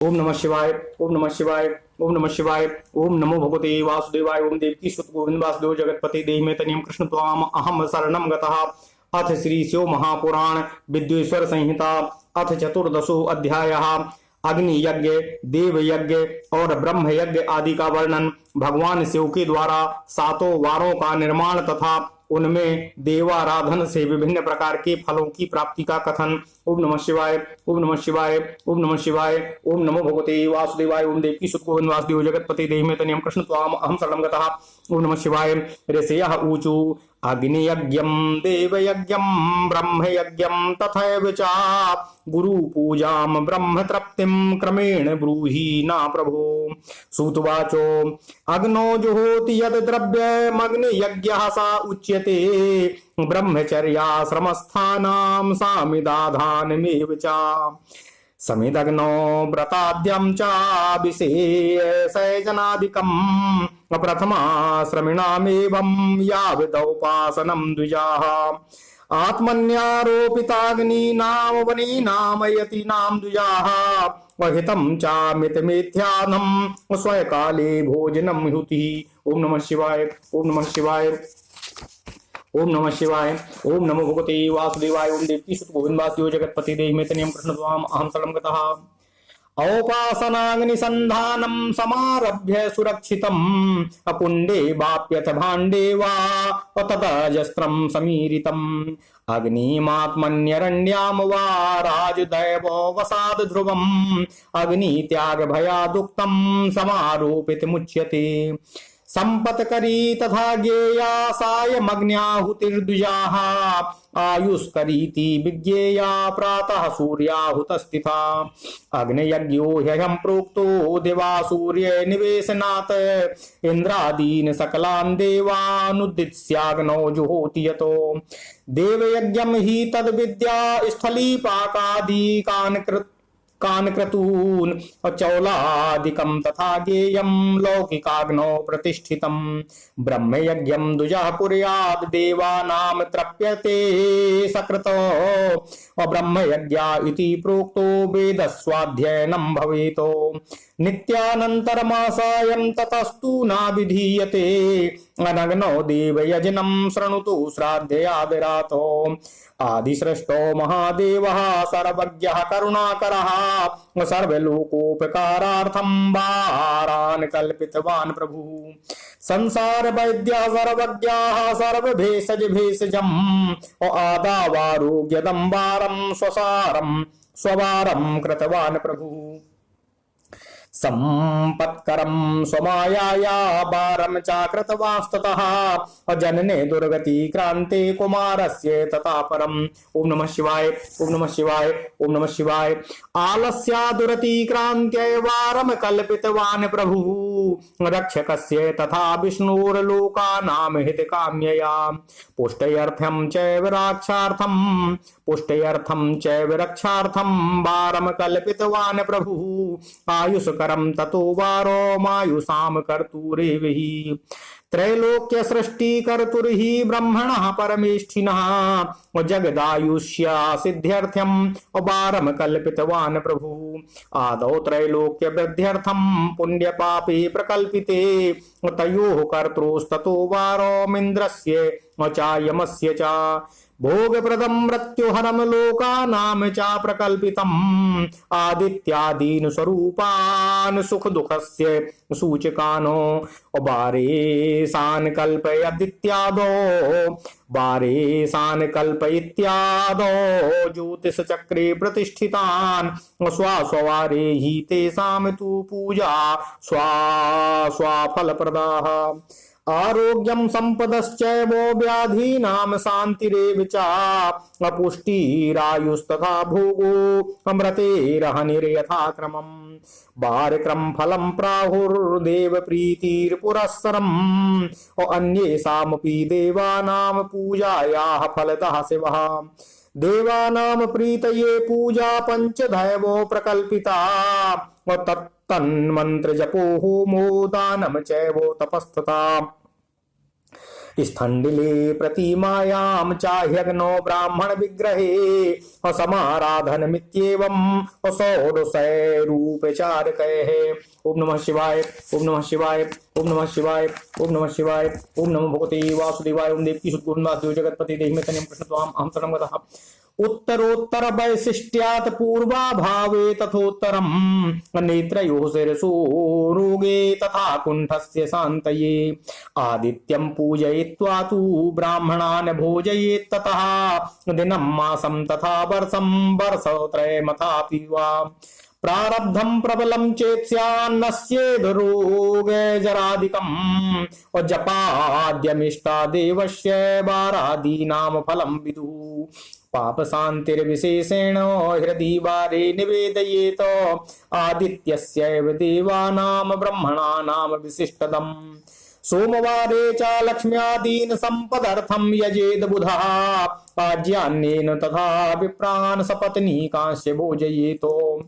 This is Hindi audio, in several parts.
ओम नमः शिवाय। ओम नमः शिवाय। ओम नमः शिवाय। ओम नमो भगवते वासुदेवाय। ओम देवकी सुत गोविंद वासुदेव जगतपति देहि में तनियम कृष्ण त्वाम अहम शरणम गतः। अथ श्री शिव महापुराण विद्वेश्वर संहिता अथ चतुर्दशो अध्यायः। अग्नि यज्ञ, देव यज्ञ और ब्रह्म यज्ञ आदि का वर्णन। भगवान शिव के द्वारा सातों वारों का निर्माण तथा उनमें देवाराधन से विभिन्न प्रकार के फलों की प्राप्ति का कथन। ओम नमः शिवाय। ओम नमः शिवाय। ओम नमः शिवाय। ओम नमो भगवते वासुदेवाय। ओम देवकी सुत गोविंद वासुदेव जगतपति देहि में तनियम कृष्ण त्वाम अहम शरणम गतः। ओम नमः शिवाय। ऋषयः ऊचु अग्नियज्ञं देवयज्ञं ब्रह्मयज्ञं तथैव च गुरुपूजां ब्रह्मतृप्तिं क्रमेण ब्रूहि न प्रभो। सूतवाचो अग्नो जुहोति यद् द्रव्यमग्नियज्ञः स उच्यते ब्रह्मचर्याश्रमस्थानां सामिदाधानमेव च। समिदग्नो व्रताद्यं च विशेषजनादिकम् प्रथमाश्रमिणामेवं यावदौपासनं द्विजाः। आत्मन्यारोपिताग्नीनां वनीनां यतीनां द्विजाः वहितं चामितमेध्यानं स्वयकाले भोजनं हुति। ओम नमः शिवाय। ओम नमः शिवाय। ओम नमः शिवाय। ओम नमो भगवते वासुदेवाय। ओम देवकी सुत गोविंद वासुदेव जगतपति देहि में तनियम कृष्ण त्वाम अहम शरणं गतः। औपासनाग्निसन्धानं समारभ्य सुरक्षितम् अपुण्डे वाप्यथ भाण्डे वा ततजस्त्रं समीरितम् अग्निमात्मन्यरण्यां वा राजदैवो वसाद ध्रुवम् अग्नित्याग भयादुक्तं समारोपितमुच्यते। संपत्करी तथा गेया सायमग्न्याहुतिर्द्विजाः आयुष्करीति विज्ञेया प्रातः सूर्याहुतस्थिता। अग्नियज्ञो ह्यहं प्रोक्तो दिवा सूर्ये निवेशनात् इन्द्रादीन् सकलान् देवानुदित्स्याग्नौ जुहोति यतो। देवयज्ञं हि तद्विद्या स्थलीपाकादिकान् कानक्रतून् चौलादिकं तथा गेयं लौकिकाग्नौ प्रतिष्ठितं। ब्रह्मयज्ञं द्विजः कुर्याद् देवानां तृप्यते सकृतो ब्रह्मयज्ञा इति प्रोक्तो वेदस्वाध्ययनं भवेतो। नित्यानन्तरमासायं ततस्तु न विधीयते अनग्नौ देवयजनं शृणुतु श्राद्धयादिरातो। आदिसृष्टो महादेवः सर्वज्ञः करुणाकरः सर्वलोकोपकारार्थं वारान् कल्पितवान् प्रभुः। संसार वैद्यः सर्वज्ञाः सर्वभेषज भेषजम् आदावारोग्यदं वारं स्वसारं स्ववारं कृतवान् प्रभुः। संपत्करं स्वमायाया वारं चाकृतवांस्ततः जनने दुर्गति क्रांते कुमारस्य तथा परम्। ओम नमः शिवाय। ओम नमः शिवाय। ओम नमः शिवाय। आलस्यादुरति क्रांत्यै वारं कल्पितवान् प्रभुः रक्षकस्य तथा विष्णुर्लोकानां हितकाम्यया। पुष्टयर्थं चैव रक्षार्थं वारं कल्पितवान् प्रभुः आयुष्करं ततो वारो मायुषां कर्तुरेवहि। त्रैलोक्य सृष्टि कर्तुर्हि ब्रह्मणः परमेष्ठिनः जगदायुष्या सिद्ध्यर्थं वारं कल्पितवान् प्रभुः। आदौ त्रैलोक्य वृद्ध्यर्थं पुण्यपापे प्रकल्पिते तयोः कर्तृस्ततो वारोमिन्द्रस्य चायमस्य च भोगप्रदं मृत्युहरं लोकानां च प्रकल्पितम् आदित्यादीन् स्वरूपान् सुखदुःखस्य सूचकानो वारेशान् कल्पयित्यादो ज्योतिषचक्रे प्रतिष्ठितान् स्वास्ववारे हि तेषां तु पूजा स्वाफलप्रदाः। आरोग्यं संपदश्चैव व्याधीनां शान्तिरेव च अपुष्टिरायुस्तथा भोगो अमृतेरहनिर्यथा क्रमम्। वारक्रम फलं प्राहुर्देव प्रीतिर्पुरस्सरम् अन्येषामपि देवानां पूजायाः फलतः शिवः। देवानां प्रीतये पूजा पंचदैवो प्रकल्पिता तन्मन्त्र जपो होमो दानं चैव तपस्तथा। स्थण्डिले प्रतिमायां चाह्यग्नो ब्राह्मण विग्रहे असमाराधनमित्येवं षोडशैरूपचारकैः। ओम नमः शिवाय, ओम नमः शिवाय, ओम नमः शिवाय, ओम नमः शिवाय, ओम नमो भगवते वासुदेवाय। ओम देवकी सुत गोविंदास जगतपति देहि में तनियं कृष्ण त्वाम अहं शरणं गतः। उत्तरोत्तर वैशिष्ट्यात् पूर्वाभावे तथोत्तरं नेत्रयोः शिरसो रोगे तथा कुण्ठस्य शान्तये आदित्यं पूजयित्वा तु ब्राह्मणान् भोजयेत् ततः दिनं मासं तथा वर्षं वर्षत्रयमथापि वा प्रारब्धं प्रबलं चेत् स्यान्नस्येद् रोगजरादिकम् जपाद्यमिष्टा देवस्य वारादीनां फलं विदुः पाप शान्तिर्विशेषेण हृदि वारे निवेदयेत आदित्यस्यैव देवानां ब्रह्मणानां विशिष्टदम् सोमवारे च लक्ष्म्यादीन संपदर्थं यजेद बुधः आज्यान्नेन तथा विप्रान् सपत्नीकांश्च भोजयेतो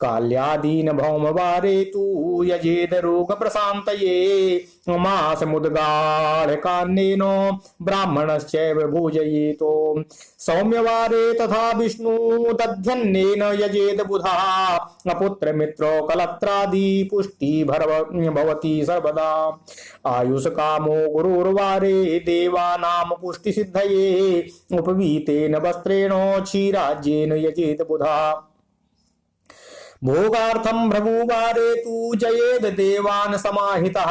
काल्यादीन भौमवारे तु यजेद रोग प्रशान्तये मासमुद्गाढकान्नेन ब्राह्मणश्चैव भोजयेतो सौम्यवारे तथा विष्णु दध्यन्नेन यजेद बुधः पुत्रमित्रो कलत्रादि पुष्टि भवति सर्वदा आयुष कामो गुरुर्वारे देवानां पुष्टि सिद्धये उपवीतेन वस्त्रेण क्षीराज्येन यजेत बुधा भोगार्थं भृगुवारे तु जयेद देवान् समाहितः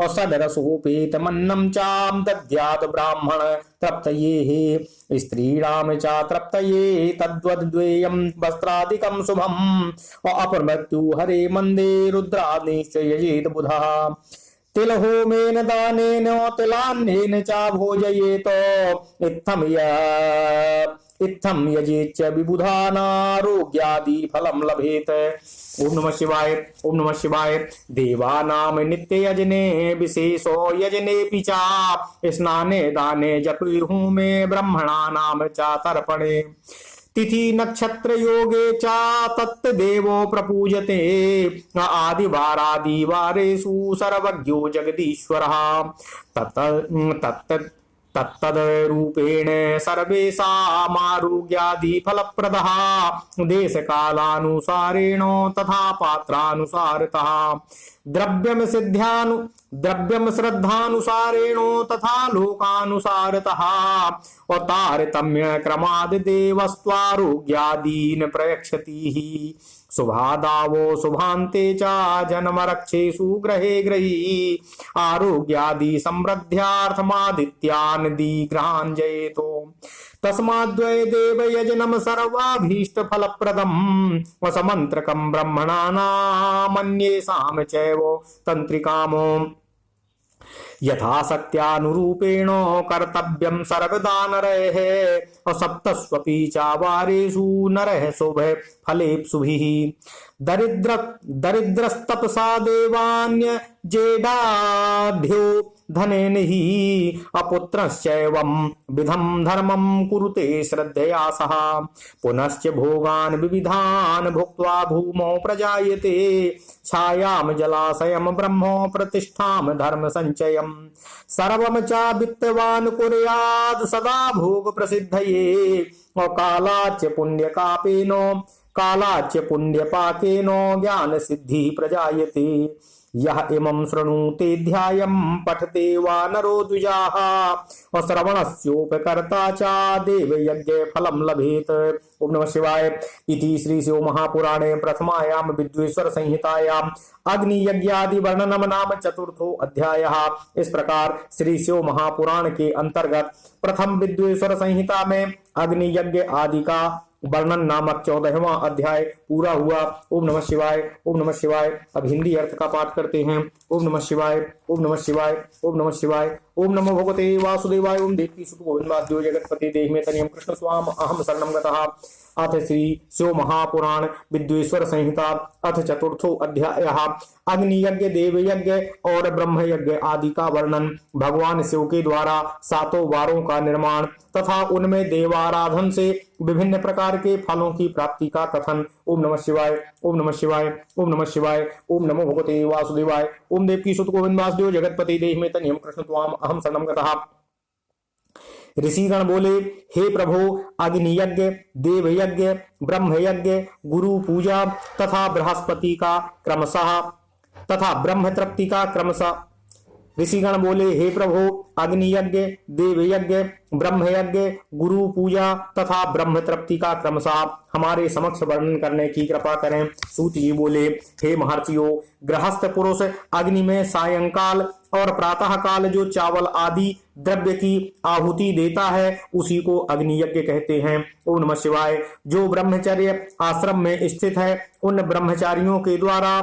असदरसोपेतमन्नं चां दद्यात् ब्राह्मण तृप्तये स्त्रीणां च तृप्तये तद्वद्द्वेयं वस्त्रादिकं शुभम् अपमृत्यु हरे मन्दे रुद्राग्निश्च यजेत बुधः तिलहोमेन दानेन तिलान्नेन च भोजयेत इत्थं यजेच्च विबुधानारोग्यादि फलं लभेत। ओम नमः शिवाय, ओम नमः शिवाय। देवानां नित्ययजने विशेषो यजनेऽपि च स्नाने दाने जपहोमे ब्रह्मणानां च तर्पणे तिथि नक्षत्र योगे च तत्देवो प्रपूजते आदिवारादिवारेषु सर्वज्ञो जगदीश्वरः तत्तद्रूपेण सर्वेषामारोग्यादि फलप्रदः देशकालानुसारेण तथा पात्रानुसारतः द्रव्यं श्रद्धानुसारेण तथा लोकानुसारतः तारतम्य क्रमाद् देवस्त्वारोग्यादीन् प्रयच्छति शुभादावो शुभान्ते च जन्मरक्षेषु ग्रहे ग्रही आरोग्यादि समृद्ध्यार्थमादित्यान् दिग्रहान् जयेतो तस्माद्वै देव यजनं सर्वाभीष्ट फलप्रदम् वसमन्त्रकं ब्रह्मणानामन्येषां चैव तन्त्रिकामो यथाशक्त्यानुरूपेण कर्तव्यं सर्वदा नरैः सप्तस्वपि चावारेषु नरः शुभे फलेप्सुभिः दरिद्रस्तपसा देवान्य जेडाढ्यो धनेन हि अपुत्रश्चैवं विधं धर्मं कुरुते श्रद्धया सह पुनश्च भोगान् विविधान् भुक्त्वा भूमौ प्रजायते छायां जलाशयं ब्रह्मो प्रतिष्ठां धर्म संचयम् सर्वं च वित्तवान् कुर्यात् सदा भोग प्रसिद्धये कालाच्च पुण्यपाकेन ज्ञान सिद्धि प्रजायते यह इमं शृणुते ध्यायं पठते वा नरो द्विजाः श्रवणस्योपकर्ता च देवयज्ञ फलं लभेत। ओम नमः शिवाय। इति श्री शिव महापुराणे प्रथमायां विद्वेश्वर संहितायां अग्नियज्ञादि वर्णनम नाम चतुर्थो अध्यायः। इस प्रकार श्री शिव महापुराण के अंतर्गत प्रथम विद्वेश्वर संहिता में अग्नि यज्ञ आदि का वर्णन नामक 14वां अध्याय पूरा हुआ। ओम नमः शिवाय, ओम नमः शिवाय। अब हिंदी अर्थ का पाठ करते हैं। ओम नमः शिवाय, ओम नमः शिवाय, ओम नमः शिवाय। ओम नमो भगवते वासुदेवाय। ओम देवकी सुत गोविंदास जगतपति देहि में तनियं कृष्ण स्वाम अहम शरणं गतः। अथ श्री शिव महापुराण विद्वेश्वर संहिता अथ चतुर्थो अध्यायः अग्नि यज्ञ देव यज्ञ और ब्रह्म यज्ञ आदि का वर्णन। भगवान शिव के द्वारा 7 वारों का निर्माण तथा उनमें देवाराधन से विभिन्न प्रकार के फलों की प्राप्ति का कथन। ओम नमः शिवाय, ओम नमः शिवाय, ओम नमः शिवाय। ओम नमो भगवते वासुदेवाय। ओम देवकी सुत गोविंदास जगतपति देहि में तनियं कृष्ण त्वाम अहम शरणम गतः। ऋषिगण बोले, हे प्रभो, अग्नि यज्ञ, देव यज्ञ, ब्रह्म यज्ञ, गुरु पूजा तथा बृहस्पति का क्रमशः तथा ब्रह्म तृप्ति का क्रमशः। ऋषिगण बोले, हे प्रभो, अग्नि यज्ञ, देव यज्ञ, ब्रह्म यज्ञ, गुरु पूजा तथा ब्रह्म तृप्ति का क्रमशः हमारे समक्ष वर्णन करने की कृपा करें। सूत जी बोले, हे महर्षियों, गृहस्थ पुरुष अग्नि में सायंकाल और प्रातः काल जो चावल आदि द्रव्य की आहुति देता है उसी को अग्नि यज्ञ कहते हैं। ओम नमः शिवाय। जो ब्रह्मचर्य आश्रम में स्थित है उन ब्रह्मचारियों के द्वारा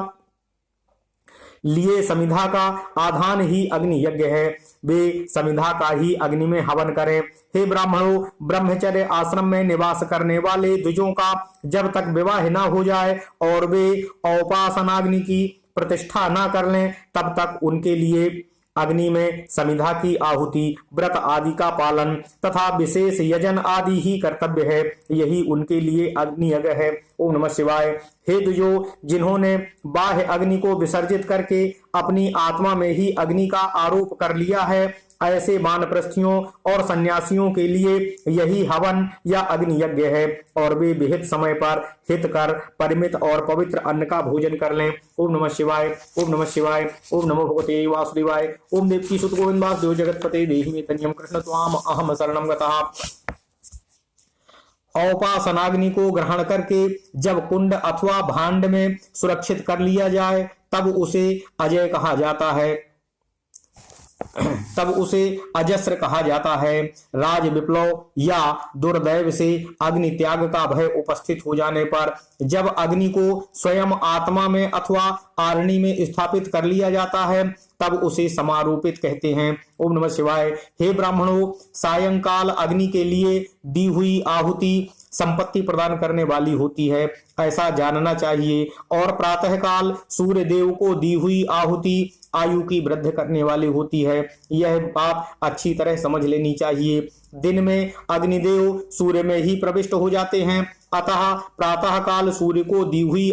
लिए समिधा का आधान ही अग्नि यज्ञ है। वे समिधा का ही अग्नि में हवन करें। हे ब्राह्मणों, ब्रह्मचर्य आश्रम में निवास करने वाले द्विजों का जब तक विवाह न हो जाए और वे औपासनाग्नि की प्रतिष्ठा न कर लें तब तक उनके लिए अग्नि में समिधा की आहुति, व्रत आदि का पालन तथा विशेष यजन आदि ही कर्तव्य है। यही उनके लिए अग्नि यज्ञ है। ओम नमः शिवाय। हे द्विजो, जिन्होंने बाह्य अग्नि को विसर्जित करके अपनी आत्मा में ही अग्नि का आरोप कर लिया है, ऐसे वानप्रस्थियों और सन्यासियों के लिए यही हवन या अग्नि यज्ञ है और वे विहित समय पर हित कर परिमित और पवित्र अन्न का भोजन कर लें। ओम नमः शिवाय। ओम नमः शिवाय। ओम नमो भगवते वासुदेवाय। ओम देवकी सुत गोविंद वासुदेव जगतपते देहि मे तन्यम कृष्ण त्वाम अहम शरणम गतः। औपासनाग्नि को ग्रहण करके जब कुंड अथवा भांड में सुरक्षित कर लिया जाए तब उसे अजय कहा जाता है, तब उसे अजस्र कहा जाता है। राज विप्लव या दुर्दैव से अग्नि त्याग का भय उपस्थित हो जाने पर जब अग्नि को स्वयं आत्मा में अथवा आरणी में स्थापित कर लिया जाता है तब उसे समारोपित कहते हैं। ओम नमः शिवाय। हे ब्राह्मणों, सायंकाल अग्नि के लिए दी हुई आहुति संपत्ति प्रदान करने वाली होती है, ऐसा जानना चाहिए, और प्रातःकाल सूर्य देव को दी हुई आहुति आयु की वृद्धि करने वाली होती है। यह बात अच्छी तरह समझ लेनी चाहिए। दिन में अग्निदेव सूर्य में ही प्रविष्ट हो जाते हैं, अतः प्रातः काल सूर्य को दी हुई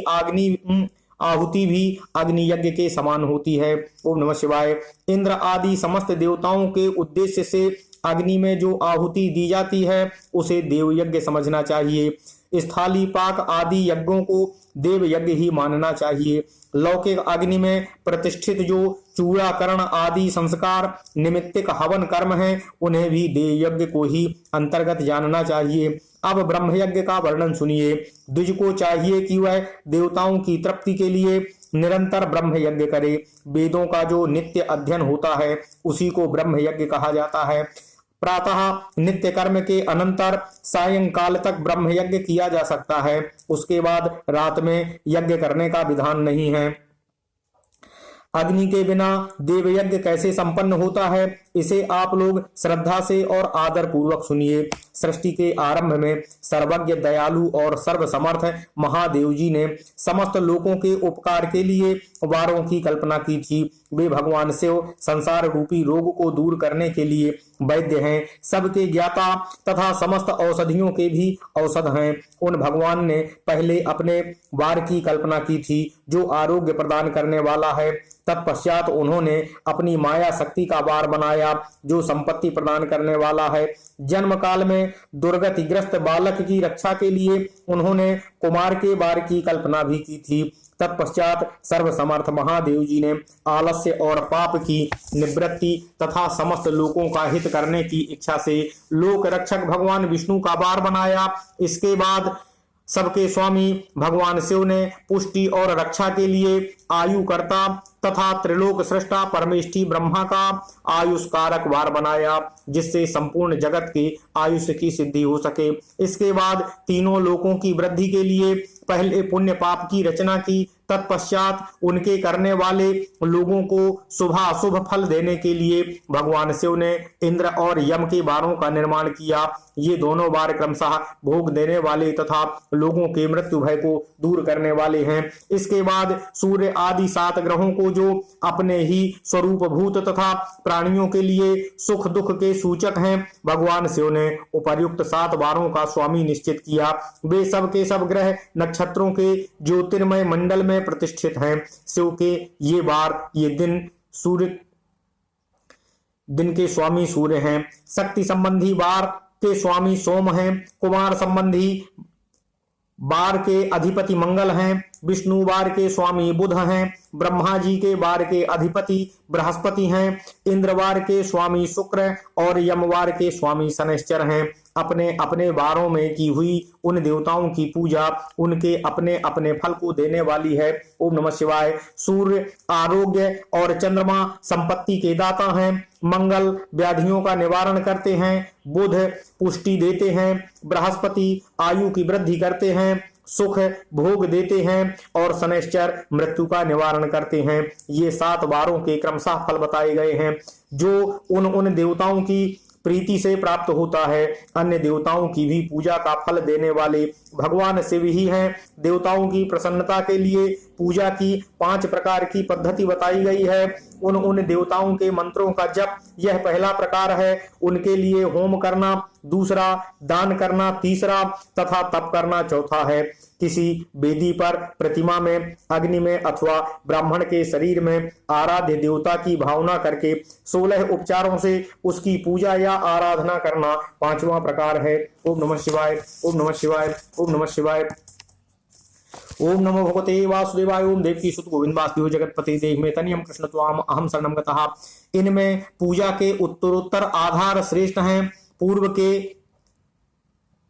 आहुति भी अग्नि यज्ञ के समान होती है। ओम नमः शिवाय। इंद्र आदि समस्त देवताओं के उद्देश्य से अग्नि में जो आहुति दी जाती है उसे देव यज्ञ समझना चाहिए। स्थाली पाक आदि यज्ञों को देव यज्ञ ही मानना चाहिए। लौकिक अग्नि में प्रतिष्ठित जो चूड़ाकरण आदि संस्कार निमित्तिक हवन कर्म है उन्हें भी देव यज्ञ को ही अंतर्गत जानना चाहिए। अब ब्रह्म यज्ञ का वर्णन सुनिए। द्विज को चाहिए कि वह देवताओं की तृप्ति के लिए निरंतर ब्रह्म यज्ञ करे। वेदों का जो नित्य अध्ययन होता है उसी को ब्रह्म यज्ञ कहा जाता है। प्रातः नित्य कर्म के अनंतर सायंकाल तक ब्रह्म यज्ञ किया जा सकता है, उसके बाद रात में यज्ञ करने का विधान नहीं है। अग्नि के बिना देव यज्ञ कैसे संपन्न होता है इसे आप लोग श्रद्धा से और आदर पूर्वक सुनिए। सृष्टि के आरंभ में सर्वज्ञ, दयालु और सर्वसमर्थ महादेव जी ने समस्त लोगों के उपकार के लिए वारों की कल्पना की थी। वे भगवान शिव संसार रूपी रोग को दूर करने के लिए वैद्य हैं, सबके ज्ञाता तथा समस्त औषधियों के भी औषध हैं। उन भगवान ने पहले अपने वार की कल्पना की थी जो आरोग्य प्रदान करने वाला है। तत्पश्चात उन्होंने अपनी माया शक्ति का वार बनाया जो संपत्ति प्रदान करने वाला है। जन्म काल में दुर्गतिग्रस्त बालक की रक्षा के लिए उन्होंने कुमार के वार की कल्पना भी की थी। तत्पश्चात सर्वसमर्थ महादेव जी ने आलस्य और पाप की निवृत्ति तथा समस्त लोगों का हित करने की इच्छा से लोक रक्षक भगवान विष्णु का वार बनाया। इसके बाद सबके स्वामी भगवान शिव ने पुष्टि और रक्षा के लिए आयुकर्ता तथा त्रिलोक सृष्टा परमेष्ठी ब्रह्मा का आयुष्कारक वार बनाया जिससे संपूर्ण जगत के आयुष की सिद्धि हो सके। इसके बाद तीनों लोकों की वृद्धि के लिए पहले पुण्य पाप की रचना की, तत्पश्चात उनके करने वाले लोगों को शुभाशुभ फल देने के लिए भगवान शिव ने इंद्र और यम के वारों का निर्माण किया। ये दोनों वार क्रमशः भोग देने वाले तथा लोगों के मृत्यु भय को दूर करने वाले हैं। इसके बाद सूर्य आदि 7 ग्रहों को जो अपने ही स्वरूप भूत तथा प्राणियों के लिए सुख दुख के सूचक हैं, भगवान शिव ने उपर्युक्त 7 वारों का स्वामी निश्चित किया। वे सब के सब ग्रह नक्षत्रों के ज्योतिर्मय मंडल में प्रतिष्ठित हैं। शिव के ये वार, ये दिन, सूर्य दिन के स्वामी सूर्य हैं। शक्ति संबंधी वार के स्वामी सोम हैं। कुमार संबंधी वार के अधिपति मंगल हैं। विष्णु वार के स्वामी बुध हैं। ब्रह्मा जी के वार के अधिपति बृहस्पति हैं। इंद्रवार के स्वामी शुक्र और यमवार के स्वामी शनैश्चर हैं। अपने अपने वारों में की हुई उन देवताओं की पूजा उनके अपने अपने फल को देने वाली है। ओम नमः शिवाय। सूर्य आरोग्य और चंद्रमा संपत्ति के दाता हैं। मंगल व्याधियों का निवारण करते हैं। बुध पुष्टि देते हैं। बृहस्पति आयु की वृद्धि करते हैं। सुख भोग देते हैं और शनैश्चर मृत्यु का निवारण करते हैं। ये 7 वारों के क्रमशः फल बताए गए हैं जो उन देवताओं की प्रीति से प्राप्त होता है। अन्य देवताओं की भी पूजा का फल देने वाले भगवान शिव ही हैं। देवताओं की प्रसन्नता के लिए पूजा की 5 प्रकार की पद्धति बताई गई है। उन देवताओं के मंत्रों का जप यह पहला प्रकार है। उनके लिए होम करना दूसरा, दान करना तीसरा तथा तप करना चौथा है। किसी वेदी पर, प्रतिमा में, अग्नि में अथवा ब्राह्मण के शरीर में आराध्य देवता की भावना करके 16 उपचारों से उसकी पूजा या आराधना करना 5वां प्रकार है। ओम नमः शिवाय। ओम नमः शिवाय। ओम नमः शिवाय। ओम नमो भगवते वासुदेवाय। ओम देवकी सुत गोविंद वासुदेव जगतपति देह में तनियम कृष्ण त्वाम अहम शरणम गतः। इनमें पूजा के उत्तरोत्तर आधार श्रेष्ठ हैं।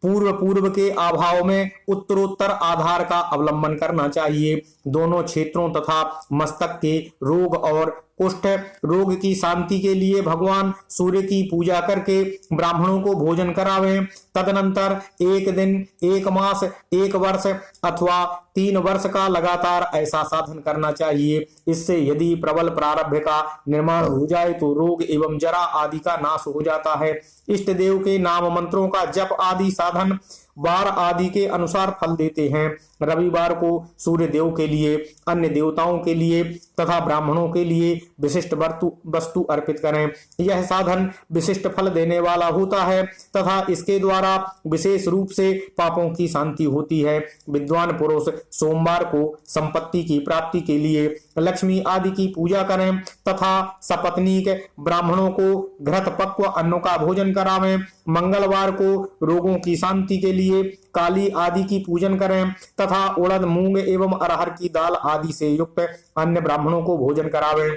पूर्व के अभाव में उत्तरोत्तर आधार का अवलंबन करना चाहिए। दोनों क्षेत्रों तथा मस्तक के रोग और कुष्ठ रोग की शांति के लिए भगवान सूर्य की पूजा करके ब्राह्मणों को भोजन करावें। तदनंतर 1 दिन, 1 मास, 1 वर्ष अथवा 3 वर्ष का लगातार ऐसा साधन करना चाहिए। इससे यदि प्रबल प्रारब्ध का निर्माण हो जाए तो रोग एवं जरा आदि का नाश हो जाता है। इष्ट देव के नाम मंत्रों का जप आदि साधन वार आदि के अनुसार फल देते हैं। रविवार को सूर्य देव के लिए, अन्य देवताओं के लिए तथा ब्राह्मणों के लिए विशिष्ट वस्तु अर्पित करें। यह साधन विशिष्ट फल देने वाला होता है तथा इसके द्वारा विशेष रूप से पापों की शांति होती है। विद्वान पुरुष सोमवार को संपत्ति की प्राप्ति के लिए लक्ष्मी आदि की पूजा करें तथा सपत्नीक ब्राह्मणों को घृत पक्व अन्नों का भोजन करावें। मंगलवार को रोगों की शांति के लिए काली आदि की पूजन करें तथा उड़द, मूंग एवं अरहर की दाल आदि से युक्त अन्य ब्राह्मणों को भोजन करावें।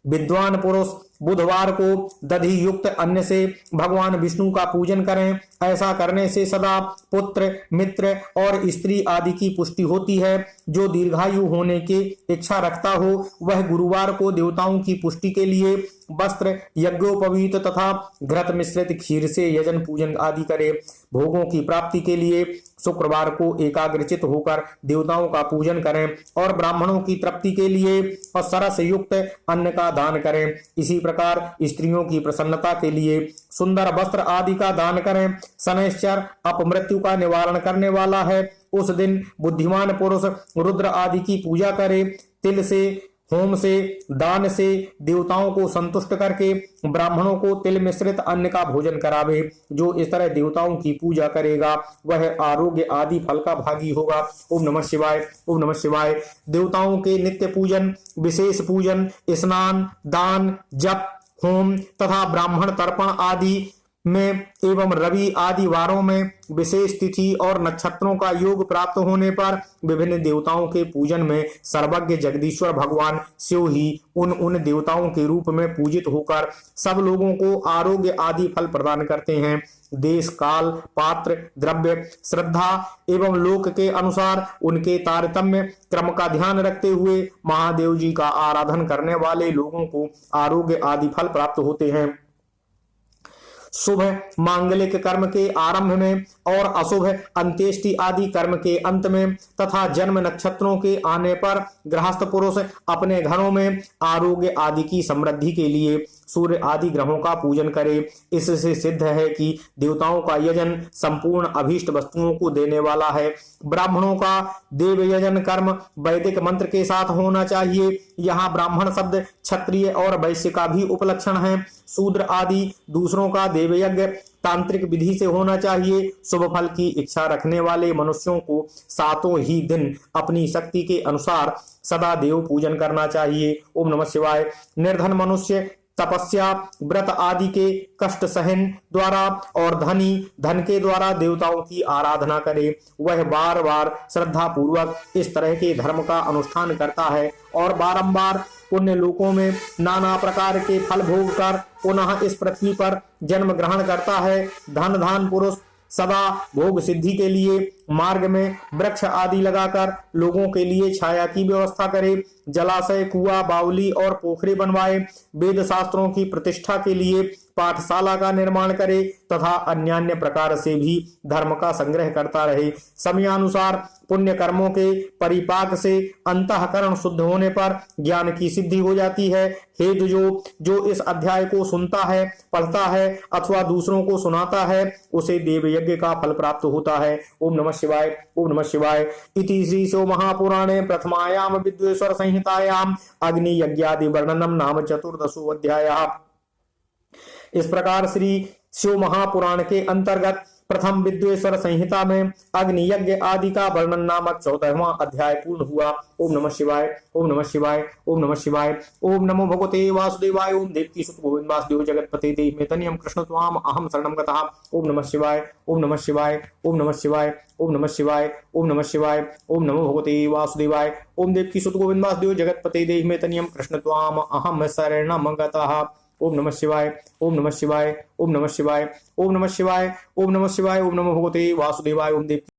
विद्वान पुरुष बुधवार को दधि युक्त अन्न से भगवान विष्णु का पूजन करें। ऐसा करने से सदा पुत्र, मित्र और स्त्री आदि की पुष्टि होती है। जो दीर्घायु होने की इच्छा रखता हो वह गुरुवार को देवताओं की पुष्टि के लिए वस्त्र, यज्ञोपवीत तथा घृत मिश्रित खीर से यजन पूजन आदि करे। भोगों की प्राप्ति के लिए शुक्रवार को एकाग्रचित होकर देवताओं का पूजन करें और ब्राह्मणों की तृप्ति के लिए और सरस युक्त अन्न का दान करें। इसी प्रकार स्त्रियों की प्रसन्नता के लिए सुंदर वस्त्र आदि का दान करें। शनैश्चर अपमृत्यु का निवारण करने वाला है। उस दिन बुद्धिमान पुरुष रुद्र आदि की पूजा करे। तिल से, होम से, दान से देवताओं को संतुष्ट करके ब्राह्मणों को तिल मिश्रित अन्न का भोजन करावे। जो इस तरह देवताओं की पूजा करेगा वह आरोग्य आदि फल का भागी होगा। ओम नमः शिवाय। ओम नमः शिवाय। देवताओं के नित्य पूजन, विशेष पूजन, स्नान, दान, जप, होम तथा ब्राह्मण तर्पण आदि में एवं रवि आदि वारों में विशेष तिथि और नक्षत्रों का योग प्राप्त होने पर विभिन्न देवताओं के पूजन में सर्वज्ञ जगदीश्वर भगवान शिव ही उन देवताओं के रूप में पूजित होकर सब लोगों को आरोग्य आदि फल प्रदान करते हैं। देश, काल, पात्र, द्रव्य, श्रद्धा एवं लोक के अनुसार उनके तारतम्य क्रम का ध्यान रखते हुए महादेव जी का आराधन करने वाले लोगों को आरोग्य आदि फल प्राप्त होते हैं। शुभ मांगलिक कर्म के आरंभ में और अशुभ अंत्येष्टि आदि कर्म के अंत में तथा जन्म नक्षत्रों के आने पर गृहस्थ पुरुष अपने घरों में आरोग्य आदि की समृद्धि के लिए सूर्य आदि ग्रहों का पूजन करे। इससे सिद्ध है कि देवताओं का यजन संपूर्ण अभीष्ट वस्तुओं को देने वाला है। ब्राह्मणों का देव यजन कर्म वैदिक मंत्र के साथ होना चाहिए। यहाँ ब्राह्मण शब्द क्षत्रिय और वैश्य का भी उपलक्षण है। शूद्र आदि दूसरों का देवयज्ञ तांत्रिक विधि से होना चाहिए। शुभ फल की इच्छा रखने वाले मनुष्यों को 7 ही दिन अपनी शक्ति के अनुसार सदा देव पूजन करना चाहिए। ओम नमः शिवाय। निर्धन मनुष्य तपस्या, व्रत आदि के कष्ट सहन द्वारा और धन के द्वारा देवताओं की आराधना करे, वह बार बार श्रद्धा पूर्वक इस तरह के धर्म का अनुष्ठान करता है और बारंबार पुण्य लोकों में नाना प्रकार के फल भोग कर पुनः इस पृथ्वी पर जन्म ग्रहण करता है। धन पुरुष सदा भोग सिद्धि के लिए मार्ग में वृक्ष आदि लगाकर लोगों के लिए छाया की व्यवस्था करे, जलाशय, कुआं, बावली और पोखरे बनवाए, वेद शास्त्रों की प्रतिष्ठा के लिए पाठशाला का निर्माण करे तथा अन्य प्रकार से भी धर्म का संग्रह करता रहे। समयानुसार पुण्य कर्मों के परिपाक से अंतःकरण शुद्ध होने पर ज्ञान की सिद्धि हो जाती है। हे जो इस अध्याय को सुनता है, पढ़ता है अथवा दूसरों को सुनाता है, उसे देव यज्ञ का फल प्राप्त होता है। ओम नमः शिवाय। ओम नमः शिवाय। इति श्री शिव महापुराणे प्रथमायाम विद्वेश्वर संहितायाम अग्नि यज्ञादि वर्णनम नाम चतुर्दशो अध्यायः। इस प्रकार श्री शिव महापुराण के अंतर्गत प्रथम विद्वेश्वर संहिता में अग्नि यज्ञ आदि का वर्णन नामक 14वां अध्याय पूर्ण हुआ। ओम नमः शिवाय। ओम नमः शिवाय। ओम नमः शिवाय। ओम नमो भगवते वासुदेवाय। ओम देवकी सुत गोविंद वासुदेव जगतपते देहि मे तनियम कृष्ण त्वाम अहम शरणम गतः। ओम नमः शिवाय। ओम नमः शिवाय। ओम नमः शिवाय। ओम नमः शिवाय। ओम नमः शिवाय। ओम नमो भगवते वासुदेवाय। ओम देवकी सुत गोविंद वासुदेव जगतपते देहि मे तनियम कृष्ण त्वाम अहम शरणम गतः। ओम नमः शिवाय। ओम नमः शिवाय। ओम नमः शिवाय। ओम नमः शिवाय। ओम नमः शिवाय। ओम नमो भगवते वासुदेवाय। ओम देव